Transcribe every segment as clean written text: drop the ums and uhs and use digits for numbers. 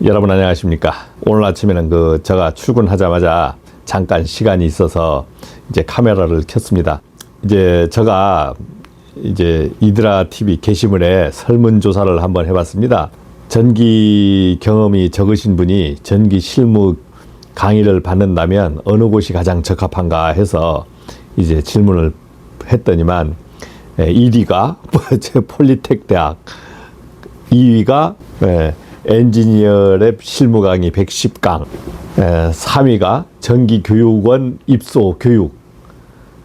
여러분 안녕하십니까? 오늘 아침에는 제가 출근하자마자 잠깐 시간이 있어서 이제 카메라를 켰습니다. 제가 이드라 TV 게시물에 설문조사를 한번 해봤습니다. 전기 경험이 적으신 분이 전기 실무 강의를 받는다면 어느 곳이 가장 적합한가 해서 이제 질문을 했더니만 1위가 폴리텍 대학, 2위가 엔지니어랩 실무 강의 110강, 3위가 전기교육원 입소 교육,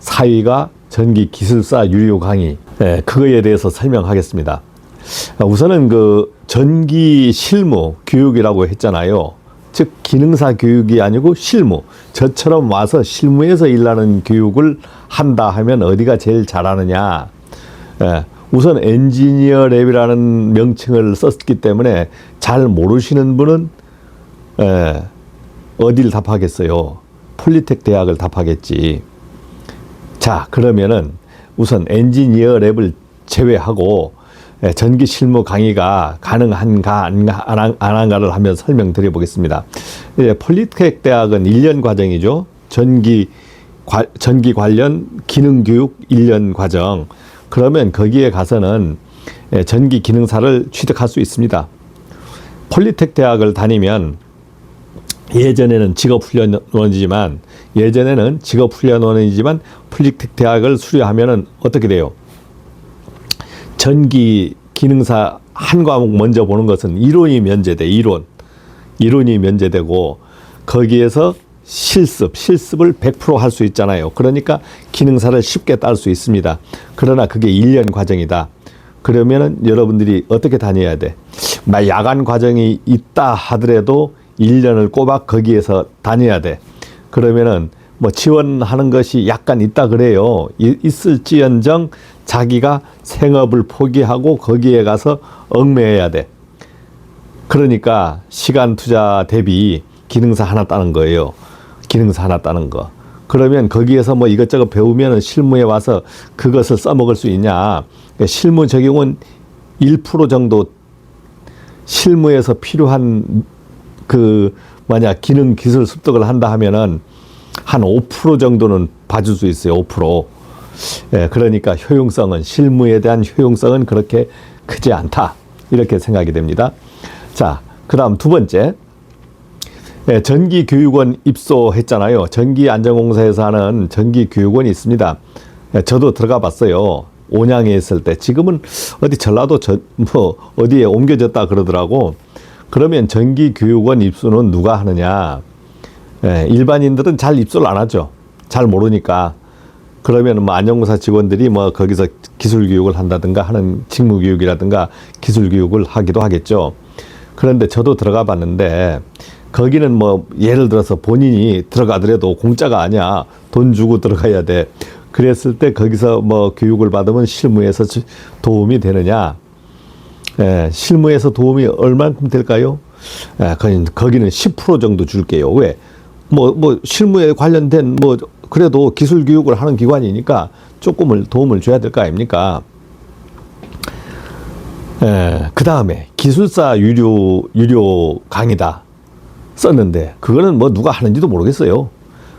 4위가 전기기술사 유료 강의. 그거에 대해서 설명하겠습니다. 우선은 전기 실무 교육이라고 했잖아요. 즉 기능사 교육이 아니고 실무, 저처럼 와서 실무에서 일하는 교육을 한다 하면 어디가 제일 잘하느냐. 우선 엔지니어 랩이라는 명칭을 썼기 때문에 잘 모르시는 분은 어딜 답하겠어요? 폴리텍 대학을 답하겠지. 자, 그러면은 우선 엔지니어 랩을 제외하고 전기 실무 강의가 가능한가 안 한가를 한번 설명드려 보겠습니다. 폴리텍 대학은 1년 과정이죠. 전기 관련 기능 교육 1년 과정. 그러면 거기에 가서는 전기 기능사를 취득할 수 있습니다. 폴리텍 대학을 다니면 예전에는 직업훈련원이지만 폴리텍 대학을 수료하면은 어떻게 돼요? 전기 기능사 한 과목 먼저 보는 것은 이론이 면제돼. 이론이 면제되고 거기에서 실습을 100% 할 수 있잖아요. 그러니까 기능사를 쉽게 딸 수 있습니다. 그러나 그게 1년 과정이다. 그러면은 여러분들이 어떻게 다녀야 돼? 야간 과정이 있다 하더라도 1년을 꼬박 거기에서 다녀야 돼. 그러면은 지원하는 것이 약간 있다 그래요. 있을지언정 자기가 생업을 포기하고 거기에 가서 얽매여야 돼. 그러니까 시간 투자 대비 기능사 하나 따는 거예요. 기능사 하나 따는 거. 그러면 거기에서 이것저것 배우면 실무에 와서 그것을 써먹을 수 있냐. 실무 적용은 1% 정도 실무에서 필요한 만약 기능 기술 습득을 한다 하면은 한 5% 정도는 봐줄 수 있어요. 5%. 그러니까 실무에 대한 효용성은 그렇게 크지 않다. 이렇게 생각이 됩니다. 자, 그 다음 두 번째. 전기교육원 입소했잖아요. 전기안전공사에서 하는 전기교육원이 있습니다. 저도 들어가 봤어요. 온양에 있을 때. 지금은 어디 전라도 어디에 옮겨졌다 그러더라고. 그러면 전기교육원 입소는 누가 하느냐? 일반인들은 잘 입소를 안 하죠. 잘 모르니까. 그러면 안전공사 직원들이 거기서 기술교육을 한다든가 하는 직무교육이라든가 기술교육을 하기도 하겠죠. 그런데 저도 들어가 봤는데 거기는 예를 들어서 본인이 들어가더라도 공짜가 아니야. 돈 주고 들어가야 돼. 그랬을 때 거기서 교육을 받으면 실무에서 도움이 되느냐? 실무에서 도움이 얼만큼 될까요? 거기는 10% 정도 줄게요. 왜? 실무에 관련된 그래도 기술 교육을 하는 기관이니까 조금을 도움을 줘야 될 거 아닙니까? 그 다음에 기술사 유료 강의다 썼는데 그거는 누가 하는지도 모르겠어요.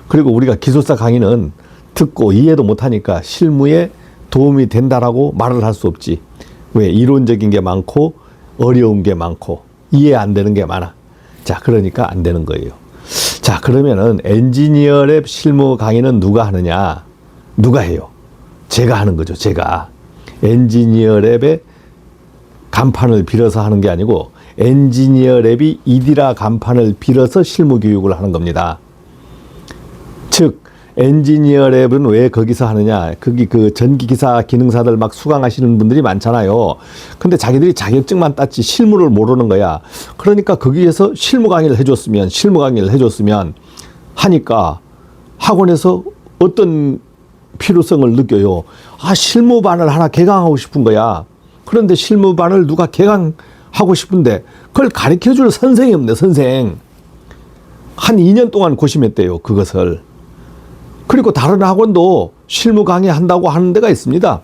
그리고 우리가 기술사 강의는 듣고 이해도 못하니까 실무에 도움이 된다라고 말을 할 수 없지. 왜? 이론적인 게 많고 어려운 게 많고 이해 안 되는 게 많아. 자, 그러니까 안 되는 거예요. 자, 그러면은 엔지니어랩 실무 강의는 누가 하느냐? 누가 해요? 제가 하는 거죠. 제가 엔지니어랩의 간판을 빌어서 하는 게 아니고 엔지니어랩이 이디라 간판을 빌어서 실무 교육을 하는 겁니다. 즉 엔지니어랩은 왜 거기서 하느냐? 거기 전기기사 기능사들 수강하시는 분들이 많잖아요. 근데 자기들이 자격증만 땄지 실무를 모르는 거야. 그러니까 거기에서 실무 강의를 해줬으면 하니까 학원에서 어떤 필요성을 느껴요. 실무반을 하나 개강하고 싶은 거야. 그런데 실무반을 누가 개강하고 싶은데 그걸 가르쳐줄 선생이 없네. 선생. 한 2년 동안 고심했대요. 그것을. 그리고 다른 학원도 실무 강의 한다고 하는 데가 있습니다.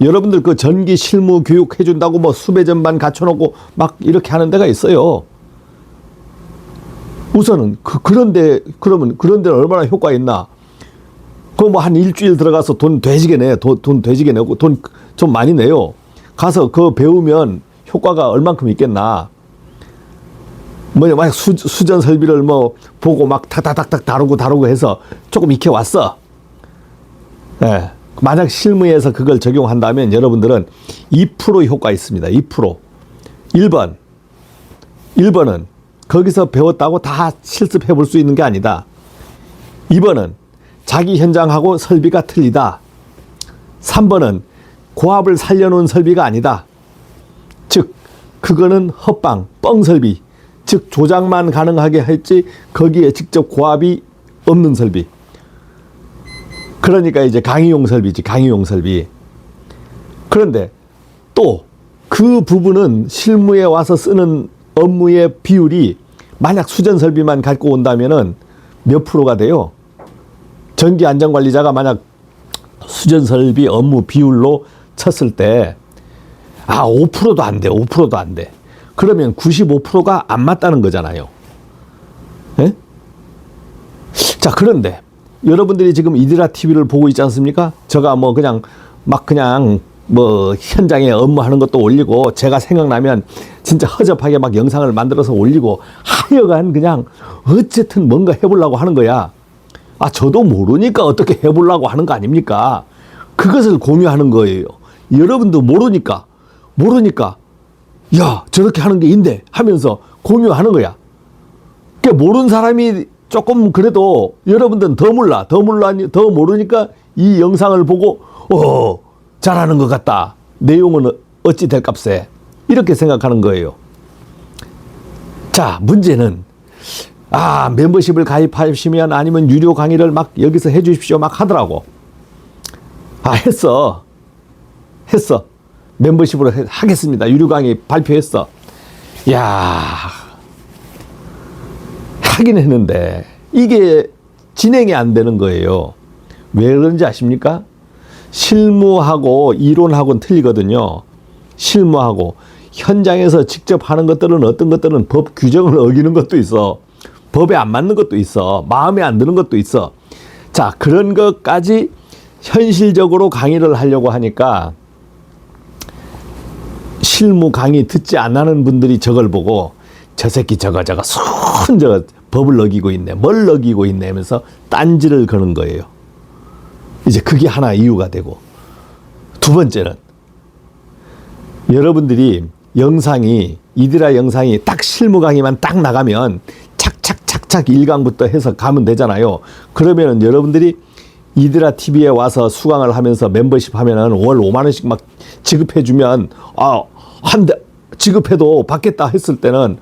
여러분들 전기 실무 교육 해준다고 수배전반 갖춰놓고 이렇게 하는 데가 있어요. 우선은 그런데 그러면 그런 데는 얼마나 효과 있나? 그 뭐 한 일주일 들어가서 돈 되지게 내, 돈 되지게 내고 돈 좀 많이 내요. 가서 그거 배우면 효과가 얼만큼 있겠나? 뭐 만약 수전 설비를 뭐 보고 막 탁탁탁탁 다루고 해서 조금 익혀 왔어. 예. 만약 실무에서 그걸 적용한다면 여러분들은 2% 효과 있습니다. 2%. 1번은 거기서 배웠다고 다 실습해 볼 수 있는 게 아니다. 2번은 자기 현장하고 설비가 틀리다. 3번은 고압을 살려놓은 설비가 아니다. 즉 그거는 헛방, 뻥 설비. 즉 조작만 가능하게 할지 거기에 직접 고압이 없는 설비. 그러니까 이제 강의용 설비지, 강의용 설비. 그런데 또 그 부분은 실무에 와서 쓰는 업무의 비율이 만약 수전 설비만 갖고 온다면은 몇 프로가 돼요? 전기 안전관리자가 만약 수전 설비 업무 비율로 쳤을 때 5%도 안 돼. 5%도 안 돼. 그러면 95%가 안 맞다는 거잖아요. 예? 자, 그런데 여러분들이 지금 이디라 TV를 보고 있지 않습니까? 제가 뭐 그냥 뭐 현장에 업무하는 것도 올리고 제가 생각나면 진짜 허접하게 막 영상을 만들어서 올리고 하여간 그냥 어쨌든 뭔가 해보려고 하는 거야. 저도 모르니까 어떻게 해보려고 하는 거 아닙니까? 그것을 공유하는 거예요. 여러분도 모르니까 야 저렇게 하는 게 있네 하면서 공유하는 거야. 그러니까 모르는 사람이 조금 그래도 여러분들은 더 모르니까 이 영상을 보고 잘하는 것 같다. 내용은 어찌 될 값에 이렇게 생각하는 거예요. 자, 문제는 멤버십을 가입하시면 아니면 유료 강의를 막 여기서 해 주십시오 막 하더라고. 했어. 멤버십으로 하겠습니다. 유료 강의 발표했어. 하긴 했는데 이게 진행이 안 되는 거예요. 왜 그런지 아십니까? 실무하고 이론하고는 틀리거든요. 실무하고 현장에서 직접 하는 것들은 어떤 것들은 법 규정을 어기는 것도 있어. 법에 안 맞는 것도 있어. 마음에 안 드는 것도 있어. 자, 그런 것까지 현실적으로 강의를 하려고 하니까 실무 강의 듣지 않는 분들이 저걸 보고 저 새끼 저거 법을 어기고 있네. 뭘 어기고 있네 하면서 딴지를 거는 거예요. 이제 그게 하나 이유가 되고, 두 번째는 여러분들이 이디라 영상이 딱 실무 강의만 딱 나가면 착착 1강부터 해서 가면 되잖아요. 그러면은 여러분들이 이디라 TV에 와서 수강을 하면서 멤버십 하면은 월 5만 원씩 막 지급해주면 한 대 지급해도 받겠다 했을 때는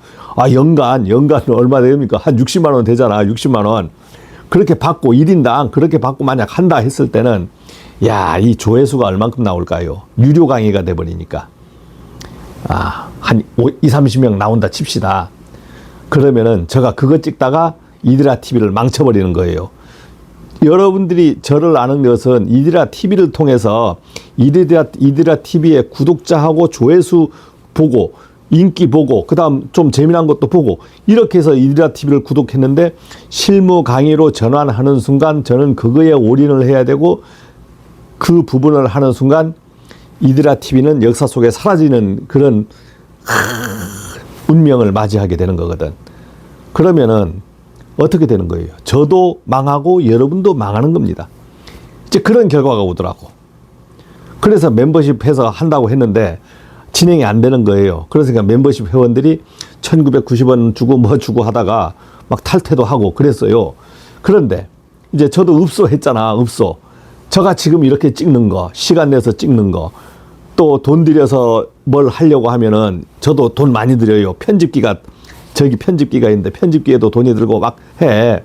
연간 얼마 됩니까? 한 60만 원 되잖아. 60만 원. 그렇게 받고 1인당 그렇게 받고 만약 한다 했을 때는 이 조회수가 얼만큼 나올까요? 유료 강의가 돼버리니까 한 20-30명 나온다 칩시다. 그러면은 제가 그거 찍다가 이디라 TV를 망쳐버리는 거예요. 여러분들이 저를 아는 것은 이디라 TV를 통해서 이디라 TV의 구독자하고 조회수 보고 인기 보고 그다음 좀 재미난 것도 보고 이렇게 해서 이디라 TV를 구독했는데 실무 강의로 전환하는 순간 저는 그거에 올인을 해야 되고 그 부분을 하는 순간 이디라 TV는 역사 속에 사라지는 그런 운명을 맞이하게 되는 거거든. 그러면은 어떻게 되는 거예요? 저도 망하고 여러분도 망하는 겁니다. 이제 그런 결과가 오더라고. 그래서 멤버십 해서 한다고 했는데 진행이 안 되는 거예요. 그러니까 멤버십 회원들이 1990원 주고 뭐 주고 하다가 막 탈퇴도 하고 그랬어요. 그런데 이제 저도 읍소했잖아. 읍소. 제가 지금 이렇게 찍는 거, 시간 내서 찍는 거, 또 돈 들여서 뭘 하려고 하면은 저도 돈 많이 들여요. 편집기가 있는데 편집기에도 돈이 들고 막 해.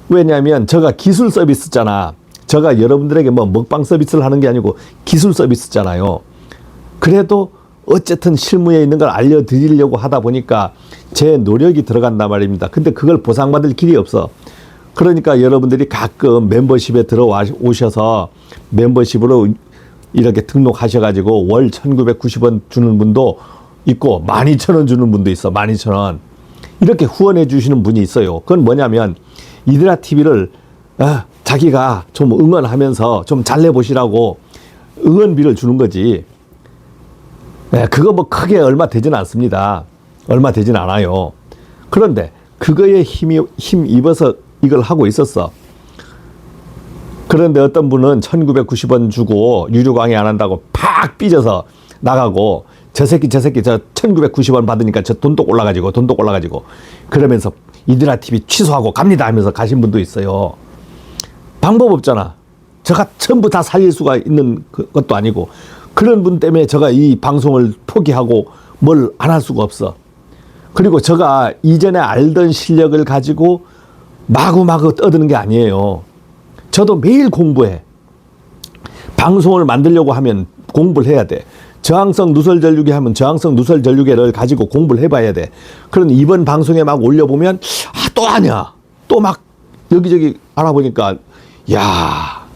왜냐하면 제가 기술 서비스잖아. 제가 여러분들에게 뭐 먹방 서비스를 하는 게 아니고 기술 서비스잖아요. 그래도 어쨌든 실무에 있는 걸 알려드리려고 하다 보니까 제 노력이 들어간단 말입니다. 근데 그걸 보상받을 길이 없어. 그러니까 여러분들이 가끔 멤버십에 들어오셔서 멤버십으로 이렇게 등록하셔가지고 월 1990원 주는 분도 있고 12,000원 주는 분도 있어. 12,000원. 이렇게 후원해 주시는 분이 있어요. 그건 뭐냐면 이드라 TV를 자기가 좀 응원하면서 좀 잘 내보시라고 응원비를 주는 거지. 그거 뭐 크게 얼마 되지는 않습니다. 얼마 되진 않아요. 그런데 그거에 힘입어서 이걸 하고 있었어. 그런데 어떤 분은 1990원 주고 유료 강의 안 한다고 팍 삐져서 나가고 저 새끼 저 1990원 받으니까 저 돈독 올라가지고 그러면서 이드라 TV 취소하고 갑니다 하면서 가신 분도 있어요. 방법 없잖아. 제가 전부 다 살릴 수가 있는 것도 아니고 그런 분 때문에 제가 이 방송을 포기하고 뭘 안 할 수가 없어. 그리고 제가 이전에 알던 실력을 가지고 마구마구 떠드는 게 아니에요. 저도 매일 공부해. 방송을 만들려고 하면 공부를 해야 돼. 저항성 누설전류계 하면 저항성 누설전류계를 가지고 공부를 해봐야 돼. 그런 이번 방송에 막 올려보면 또 아냐. 또 막 여기저기 알아보니까 야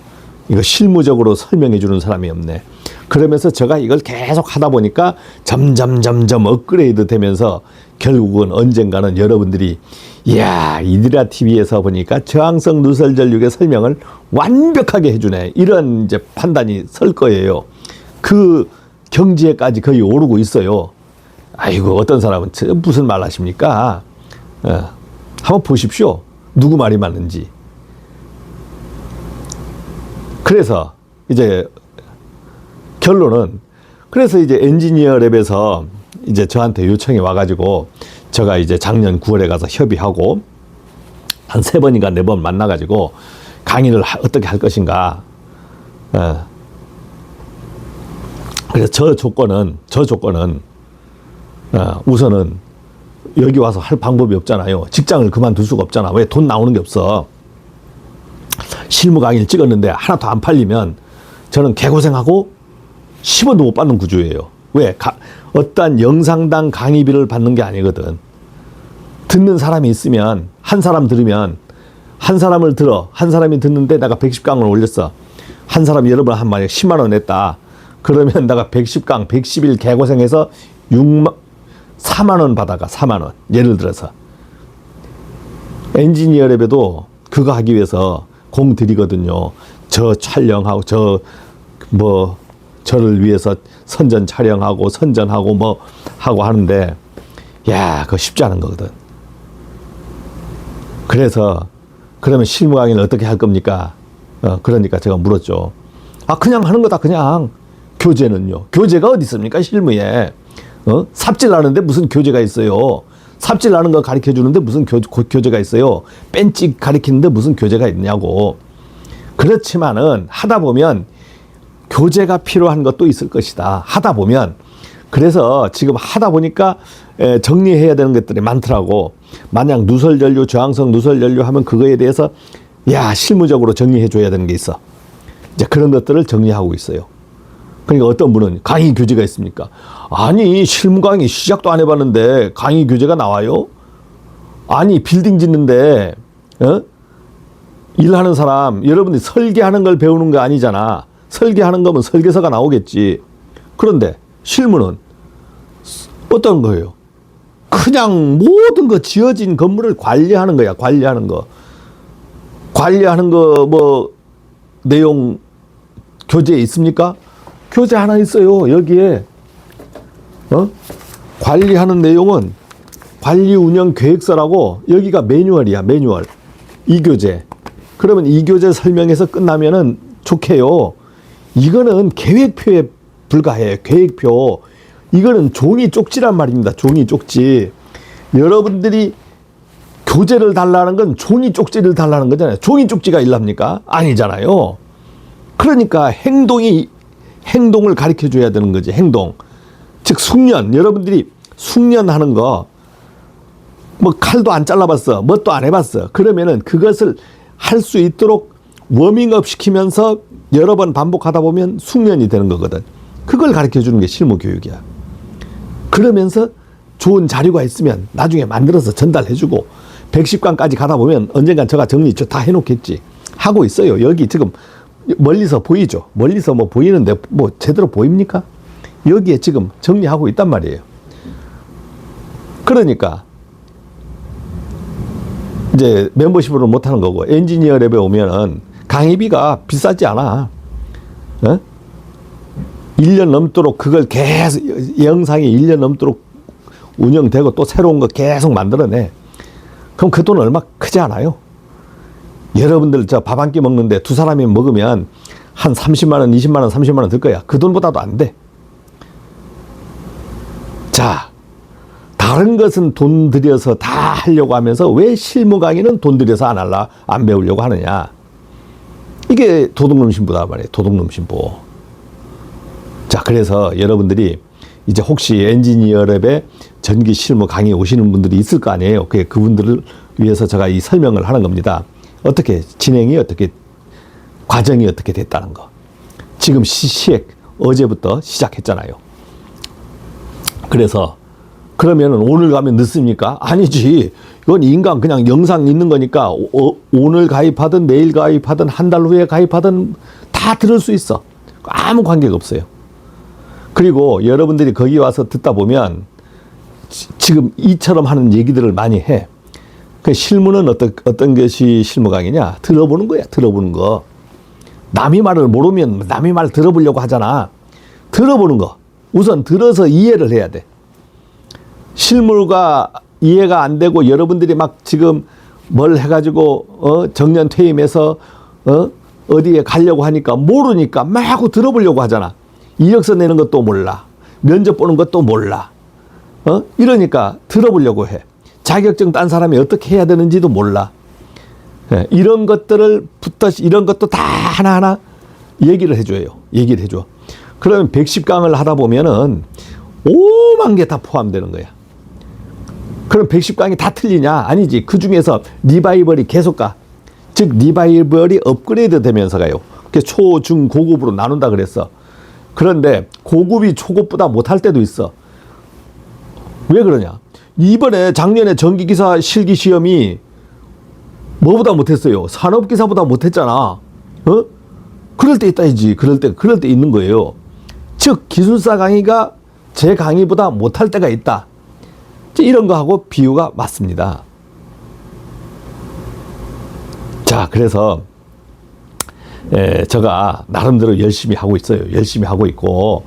이거 실무적으로 설명해 주는 사람이 없네. 그러면서 제가 이걸 계속 하다 보니까 점점 업그레이드 되면서 결국은 언젠가는 여러분들이 이야 이드라 TV에서 보니까 저항성 누설전류계 설명을 완벽하게 해주네. 이런 이제 판단이 설 거예요. 그 경지에까지 거의 오르고 있어요. 아이고 어떤 사람은 무슨 말 하십니까? 한번 보십시오. 누구 말이 맞는지. 그래서 이제 결론은 그래서 이제 엔지니어 랩에서 이제 저한테 요청이 와가지고 제가 이제 작년 9월에 가서 협의하고 한 3번인가 4번 만나가지고 강의를 어떻게 할 것인가. 그래서 저 조건은 우선은 여기 와서 할 방법이 없잖아요. 직장을 그만둘 수가 없잖아. 왜? 돈 나오는 게 없어. 실무 강의를 찍었는데 하나도 안 팔리면 저는 개고생하고 10원도 못 받는 구조예요. 왜? 어떠한 영상당 강의비를 받는 게 아니거든. 듣는 사람이 있으면 한 사람 들으면 한 사람을 들어 한 사람이 듣는데 내가 110강을 올렸어. 한 사람이 여러 번 한 만약 10만 원 냈다. 그러면 내가 110강 110일 개고생해서 4만 원 받아가 4만 원. 예를 들어서 엔지니어 랩에도 그거 하기 위해서 공 들이거든요. 저 촬영하고 저를 위해서 선전 촬영하고 선전하고 뭐 하고 하는데 야 그거 쉽지 않은 거거든. 그래서 그러면 실무 강의를 어떻게 할 겁니까? 그러니까 제가 물었죠. 그냥 하는 거다 그냥. 교재는요. 교재가 어디 있습니까? 실무에. 삽질하는데 무슨 교재가 있어요. 삽질하는 거 가르쳐 주는데 무슨 교재가 있어요. 뺀찍 가르치는데 무슨 교재가 있냐고. 그렇지만은 하다 보면 교재가 필요한 것도 있을 것이다. 하다 보면. 그래서 지금 하다 보니까 정리해야 되는 것들이 많더라고. 만약 누설전류, 저항성 누설전류 하면 그거에 대해서 실무적으로 정리해 줘야 되는 게 있어. 이제 그런 것들을 정리하고 있어요. 그러니까 어떤 분은 강의 교재가 있습니까? 아니 실무 강의 시작도 안 해봤는데 강의 교재가 나와요? 아니 빌딩 짓는데 일하는 사람 여러분들이 설계하는 걸 배우는 거 아니잖아. 설계하는 거면 설계서가 나오겠지. 그런데 실무는 어떤 거예요? 그냥 모든 거 지어진 건물을 관리하는 거야. 관리하는 거 뭐 내용 교재에 있습니까? 교재 하나 있어요. 여기에 관리하는 내용은 관리 운영 계획서라고 여기가 매뉴얼이야. 매뉴얼. 이 교재. 그러면 이 교재 설명해서 끝나면은 좋게요. 이거는 계획표에 불과해. 계획표. 이거는 종이 쪽지란 말입니다. 종이 쪽지. 여러분들이 교재를 달라는 건 종이 쪽지를 달라는 거잖아요. 종이 쪽지가 일랍니까? 아니잖아요. 그러니까 행동을 가르쳐 줘야 되는 거지. 행동. 즉 숙련. 여러분들이 숙련하는 거 뭐 칼도 안 잘라봤어. 뭣도 안 해봤어. 그러면은 그것을 할 수 있도록 워밍업 시키면서 여러 번 반복하다 보면 숙련이 되는 거거든. 그걸 가르쳐 주는 게 실무 교육이야. 그러면서 좋은 자료가 있으면 나중에 만들어서 전달해 주고 110강까지 가다 보면 언젠간 제가 정리 다 해놓겠지. 하고 있어요. 여기 지금 멀리서 보이죠. 멀리서 뭐 보이는데 뭐 제대로 보입니까? 여기에 지금 정리하고 있단 말이에요. 그러니까 이제 멤버십으로 못하는 거고, 엔지니어 랩에 오면은 강의비가 비싸지 않아. 어? 1년 넘도록 그걸 계속, 영상이 1년 넘도록 운영되고 또 새로운 거 계속 만들어내. 그럼 그 돈 얼마 크지 않아요? 여러분들 저 밥 한 끼 먹는데 두 사람이 먹으면 한 30만 원, 20만 원, 30만 원 들 거야. 그 돈보다도 안 돼. 자, 다른 것은 돈 들여서 다 하려고 하면서 왜 실무 강의는 돈 들여서 안 배우려고 하느냐. 이게 도둑놈 신부다 말이에요. 도둑놈 신부. 자, 그래서 여러분들이 이제 혹시 엔지니어랩에 전기 실무 강의 오시는 분들이 있을 거 아니에요. 그분들을 위해서 제가 이 설명을 하는 겁니다. 어떻게 진행이 어떻게 과정이 어떻게 됐다는 거. 지금 시액 어제부터 시작했잖아요. 그래서 그러면은 오늘 가면 늦습니까? 아니지. 이건 인간 그냥 영상 있는 거니까 오늘 가입하든 내일 가입하든 한 달 후에 가입하든 다 들을 수 있어. 아무 관계가 없어요. 그리고 여러분들이 거기 와서 듣다 보면 지금 이처럼 하는 얘기들을 많이 해. 그 실무는 어떤 것이 실무 강의냐? 들어보는 거야. 들어보는 거. 남의 말을 모르면 남의 말 들어보려고 하잖아. 들어보는 거. 우선 들어서 이해를 해야 돼. 실무가 이해가 안 되고 여러분들이 막 지금 뭘 해가지고 정년 퇴임해서 어디에 가려고 하니까 모르니까 마구 들어보려고 하잖아. 이력서 내는 것도 몰라. 면접 보는 것도 몰라. 이러니까 들어보려고 해. 자격증 딴 사람이 어떻게 해야 되는지도 몰라. 이런 것들을 이런 것도 다 하나하나 얘기를 해줘요. 얘기를 해줘. 그러면 110강을 하다 보면은 5만 개 다 포함되는 거야. 그럼 110강이 다 틀리냐? 아니지. 그 중에서 리바이벌이 계속 가. 즉 리바이벌이 업그레이드 되면서 가요. 초, 중, 고급으로 나눈다 그랬어. 그런데 고급이 초급보다 못할 때도 있어. 왜 그러냐? 이번에 작년에 전기기사 실기시험이 뭐보다 못했어요? 산업기사보다 못했잖아. 그럴 때 있다이지. 그럴 때 있는 거예요. 즉 기술사 강의가 제 강의보다 못할 때가 있다. 이런 거하고 비유가 맞습니다. 자, 그래서 제가 나름대로 열심히 하고 있어요. 열심히 하고 있고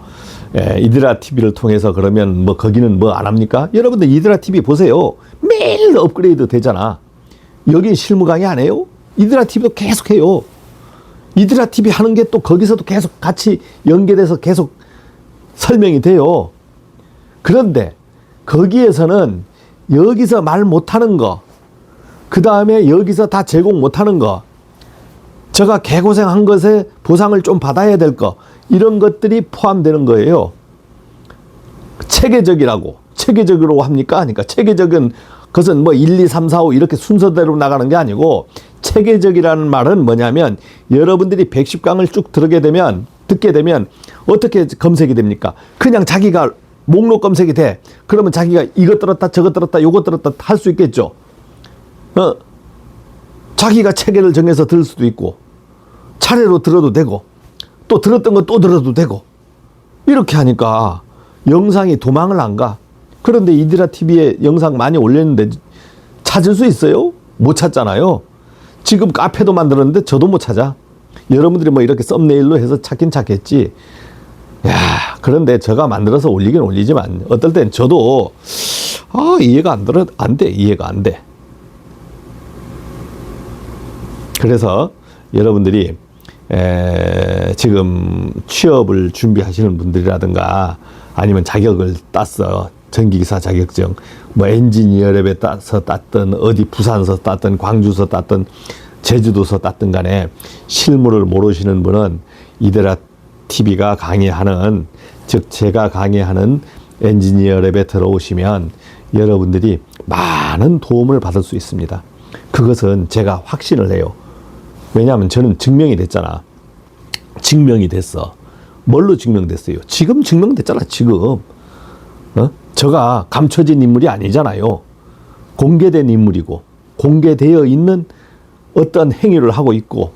이드라 TV를 통해서 그러면 뭐 거기는 뭐 안 합니까? 여러분들 이드라 TV 보세요. 매일 업그레이드 되잖아. 여긴 실무 강의 안 해요? 이드라 TV도 계속 해요. 이드라 TV 하는 게 또 거기서도 계속 같이 연계돼서 계속 설명이 돼요. 그런데 거기에서는 여기서 말 못하는 거, 그 다음에 여기서 다 제공 못하는 거, 제가 개고생한 것에 보상을 좀 받아야 될 거, 이런 것들이 포함되는 거예요. 체계적이라고. 체계적으로 합니까? 하니까 체계적인 것은 뭐 1, 2, 3, 4, 5 이렇게 순서대로 나가는 게 아니고 체계적이라는 말은 뭐냐면 여러분들이 110강을 쭉 듣게 되면 어떻게 검색이 됩니까? 그냥 자기가 목록 검색이 돼. 그러면 자기가 이것 들었다 저것 들었다 요것 들었다 할 수 있겠죠. 자기가 체계를 정해서 들을 수도 있고 차례로 들어도 되고 또 들었던 거 또 들어도 되고 이렇게 하니까 영상이 도망을 안 가. 그런데 이드라 TV에 영상 많이 올렸는데 찾을 수 있어요? 못 찾잖아요. 지금 카페도 만들었는데 저도 못 찾아. 여러분들이 뭐 이렇게 썸네일로 해서 찾긴 찾겠지. 야, 그런데 제가 만들어서 올리긴 올리지만 어떨 땐 저도 이해가 안 돼. 이해가 안 돼. 그래서 여러분들이 지금 취업을 준비하시는 분들이라든가 아니면 자격을 땄어. 전기기사 자격증, 뭐 엔지니어랩에 따서 땄든 어디 부산서 땄든 광주서 땄든 제주도서 땄든 간에 실무를 모르시는 분은 이데라 TV가 강의하는, 즉 제가 강의하는 엔지니어랩에 들어오시면 여러분들이 많은 도움을 받을 수 있습니다. 그것은 제가 확신을 해요. 왜냐하면 저는 증명이 됐잖아. 증명이 됐어. 뭘로 증명됐어요? 지금 증명됐잖아. 지금. 제가 감춰진 인물이 아니잖아요. 공개된 인물이고 공개되어 있는 어떤 행위를 하고 있고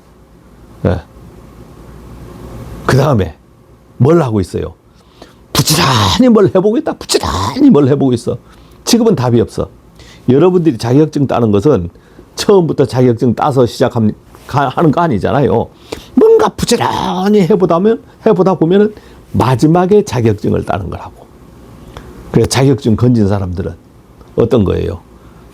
그 다음에 뭘 하고 있어요? 부지런히 뭘 해보고 있다. 부지런히 뭘 해보고 있어. 지금은 답이 없어. 여러분들이 자격증 따는 것은 처음부터 자격증 따서 하는 거 아니잖아요. 뭔가 부지런히 해보다 보면은 마지막에 자격증을 따는 거라고. 그래서 자격증 건진 사람들은 어떤 거예요?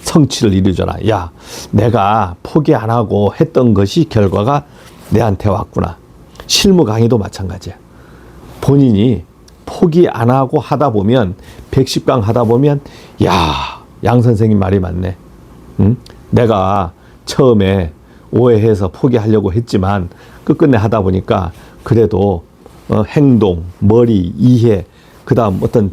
성취를 이루잖아. 야, 내가 포기 안 하고 했던 것이 결과가 내한테 왔구나. 실무 강의도 마찬가지야. 본인이 포기 안 하고 하다 보면 110강 하다 보면 야, 양 선생님 말이 맞네. 응? 내가 처음에 오해해서 포기하려고 했지만 끝끝내 하다 보니까 그래도 행동, 머리, 이해, 그 다음 어떤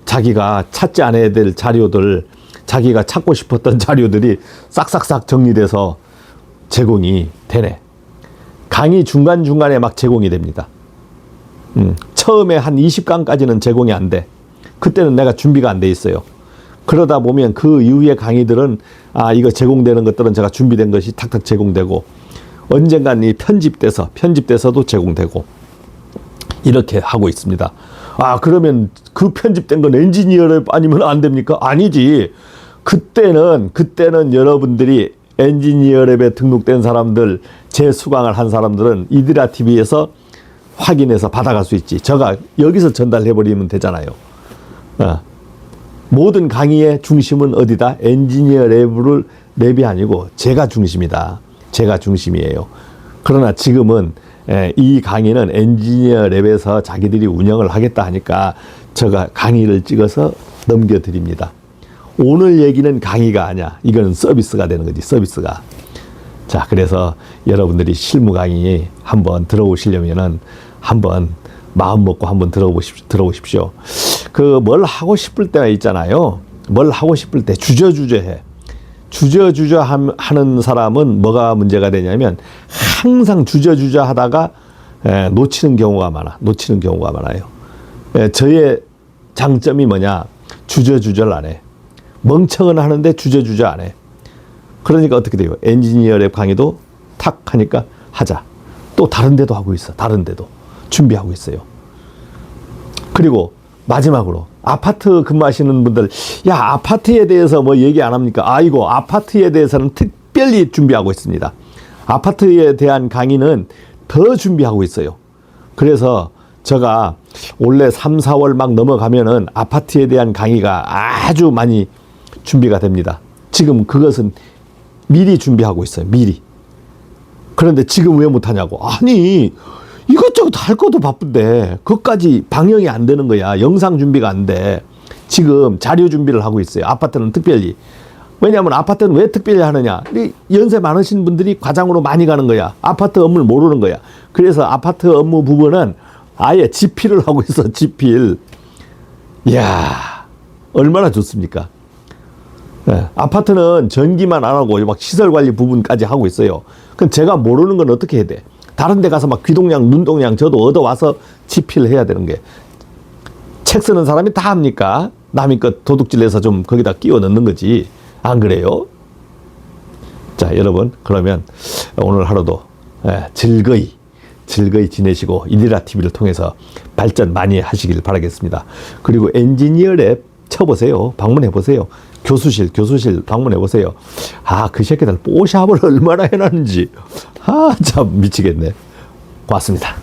자기가 찾지 않아야 될 자료들, 자기가 찾고 싶었던 자료들이 싹싹싹 정리돼서 제공이 되네. 강의 중간중간에 막 제공이 됩니다. 처음에 한 20강까지는 제공이 안 돼. 그때는 내가 준비가 안 돼 있어요. 그러다 보면 그 이후의 강의들은 이거 제공되는 것들은 제가 준비된 것이 탁탁 제공되고 언젠간 편집돼서도 제공되고 이렇게 하고 있습니다. 그러면 그 편집된 건 엔지니어랩 아니면 안 됩니까? 아니지. 그때는 여러분들이 엔지니어랩에 등록된 사람들, 재수강을 한 사람들은 이드라 TV에서 확인해서 받아갈 수 있지. 제가 여기서 전달해버리면 되잖아요. 모든 강의의 중심은 어디다? 엔지니어 랩이 아니고 제가 중심이다. 제가 중심이에요. 그러나 지금은 이 강의는 엔지니어 랩에서 자기들이 운영을 하겠다 하니까 제가 강의를 찍어서 넘겨드립니다. 오늘 얘기는 강의가 아니야. 이거는 서비스가 되는 거지, 서비스가. 자, 그래서 여러분들이 실무 강의 한번 들어오시려면은 한번 마음 먹고 한번 들어오십시오. 뭘 하고 싶을 때가 있잖아요. 뭘 하고 싶을 때 주저주저해. 주저주저 하는 사람은 뭐가 문제가 되냐면 항상 주저주저 하다가 놓치는 경우가 많아요. 저의 장점이 뭐냐? 주저주저를 안 해. 멍청은 하는데 주저주저 안 해. 그러니까 어떻게 돼요? 엔지니어랩 강의도 탁 하니까 하자. 또 다른 데도 하고 있어. 다른 데도 준비하고 있어요. 그리고 마지막으로 아파트 근무하시는 분들, 야, 아파트에 대해서 뭐 얘기 안 합니까? 아이고, 아파트에 대해서는 특별히 준비하고 있습니다. 아파트에 대한 강의는 더 준비하고 있어요. 그래서 제가 원래 3, 4월 막 넘어가면은 아파트에 대한 강의가 아주 많이 준비가 됩니다. 지금 그것은 미리 준비하고 있어요. 미리. 그런데 지금 왜 못하냐고. 아니, 이것저것 할 것도 바쁜데 그것까지 방영이 안 되는 거야. 영상 준비가 안 돼. 지금 자료 준비를 하고 있어요. 아파트는 특별히. 왜냐하면 아파트는 왜 특별히 하느냐. 연세 많으신 분들이 과장으로 많이 가는 거야. 아파트 업무를 모르는 거야. 그래서 아파트 업무 부분은 아예 지필을 하고 있어. 지필. 이야, 얼마나 좋습니까? 네, 아파트는 전기만 안 하고 막 시설 관리 부분까지 하고 있어요. 그럼 제가 모르는 건 어떻게 해야 돼? 다른 데 가서 막 귀동량, 눈동량 저도 얻어와서 지필을 해야 되는 게. 책 쓰는 사람이 다 합니까? 남의 것 도둑질해서 좀 거기다 끼워 넣는 거지. 안 그래요? 자, 여러분, 그러면 오늘 하루도 즐거이 지내시고 이디라 TV를 통해서 발전 많이 하시길 바라겠습니다. 그리고 엔지니어랩 쳐보세요. 방문해보세요. 교수실 방문해보세요. 그 새끼들 뽀샵을 얼마나 해놨는지. 참 미치겠네. 고맙습니다.